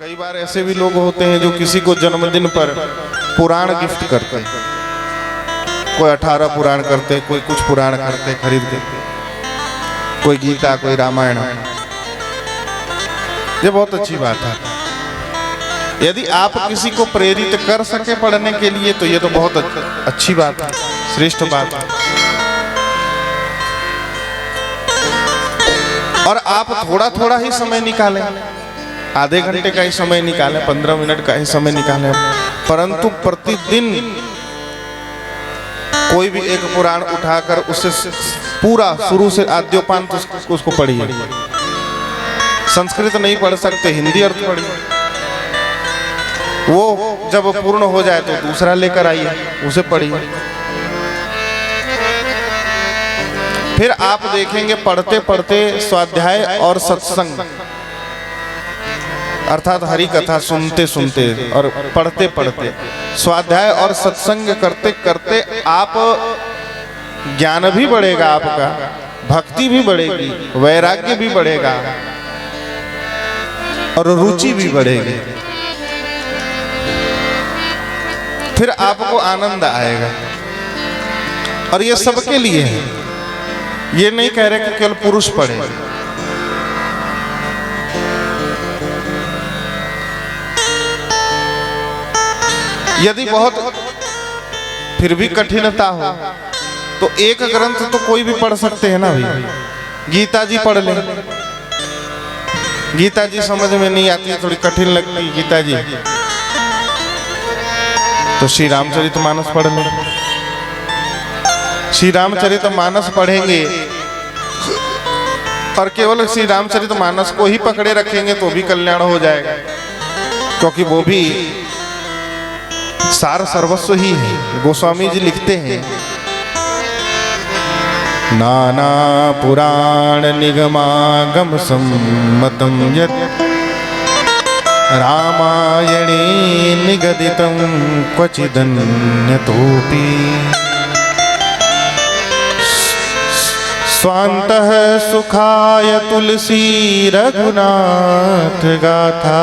कई बार ऐसे भी लोग होते हैं जो किसी को जन्मदिन पर पुराण गिफ्ट करते हैं। कोई 18 पुराण करते, कोई कुछ पुराण करते खरीद के, कोई गीता, कोई रामायण। ये बहुत अच्छी बात है। यदि आप किसी को प्रेरित कर सके पढ़ने के लिए तो ये तो बहुत अच्छी बात है, श्रेष्ठ बात है। और आप थोड़ा थोड़ा ही समय निकालें, आधे घंटे का ही समय निकालें, 15 मिनट का ही समय निकालें, परंतु प्रतिदिन कोई भी एक पुराण उठाकर उसे पूरा शुरू से आद्योपांत उसको पढ़िए। संस्कृत नहीं पढ़ सकते, हिंदी अर्थ पढ़िए। वो जब पूर्ण हो जाए तो दूसरा लेकर आइए, उसे पढ़िए। फिर आप देखेंगे पढ़ते पढ़ते स्वाध्याय और सत्संग अर्थात हरि कथा सुनते सुनते और पढ़ते पढ़ते स्वाध्याय और सत्संग करते करते आप ज्ञान भी बढ़ेगा, आपका भक्ति भी बढ़ेगी, वैराग्य भी बढ़ेगा और रुचि भी बढ़ेगी। फिर आपको आनंद आएगा। और ये सबके लिए है, ये नहीं कह रहे कि केवल पुरुष पढ़े। यदि बहुत फिर भी कठिनता हो तो एक ग्रंथ तो कोई भी पढ़ सकते हैं ना भाई। गीता जी पढ़ लें। गीता जी समझ में नहीं आती, थोड़ी कठिन लगती गीता जी, तो श्री रामचरितमानस पढ़ लें। श्री रामचरितमानस पढ़ेंगे और केवल श्री रामचरितमानस को ही पकड़े रखेंगे तो भी कल्याण हो जाएगा, क्योंकि वो भी सार सर्वस्व ही है। गोस्वामी जी लिखते हैं, नाना पुराण निगमागम सम्मतम यत् रामायणे निगदितं क्वचिदन्यतोऽपि स्वान्तः सुखाय तुलसी रघुनाथ गाथा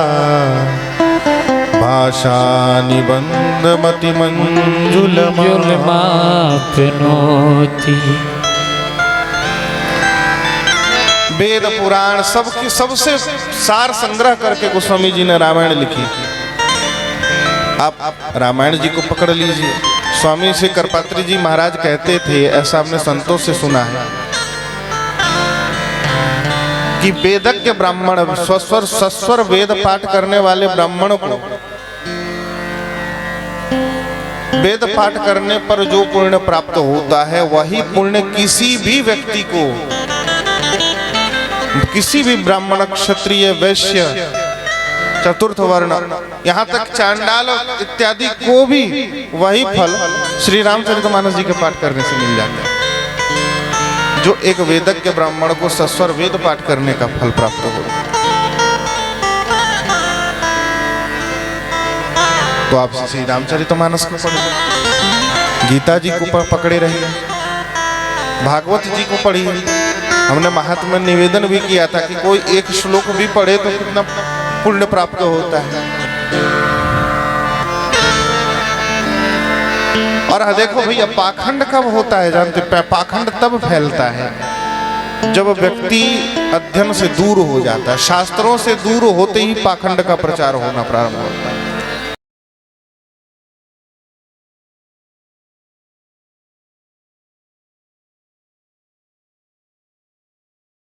भाषा निबंध मति मंजुलमाप्नोति। वेद पुराण सबकी सबसे सार संग्रह करके गोस्वामी जी ने रामायण लिखी। आप रामायण जी को पकड़ लीजिए। स्वामी श्री करपात्री जी महाराज कहते थे, ऐसा हमने संतों से सुना है, कि वेदज्ञ ब्राह्मण स्वस्वर सस्वर वेद पाठ करने वाले ब्राह्मण को वेद पाठ करने पर जो पुण्य प्राप्त होता है वही पुण्य किसी भी व्यक्ति को, किसी भी ब्राह्मण, क्षत्रिय, वैश्य, चतुर्थ वर्ण, यहाँ तक चांडाल इत्यादि को भी वही फल श्री रामचरितमानस जी के पाठ करने से मिल जाता है, जो एक वेदज्ञ ब्राह्मण को सस्वर वेद पाठ करने का फल प्राप्त हो। तो आप श्री रामचरितमानस को पढ़िए, गीता जी को पकड़े रहिए, भागवत जी को पढ़िए। हमने महात्मा में निवेदन भी किया था कि कोई एक श्लोक भी पढ़े तो कितना पुण्य प्राप्त होता है। और देखो भैया, पाखंड कब होता है जानते? पाखंड तब फैलता है जब व्यक्ति अध्ययन से दूर हो जाता है। शास्त्रों से दूर होते ही पाखंड का प्रचार होना प्रारंभ होता है।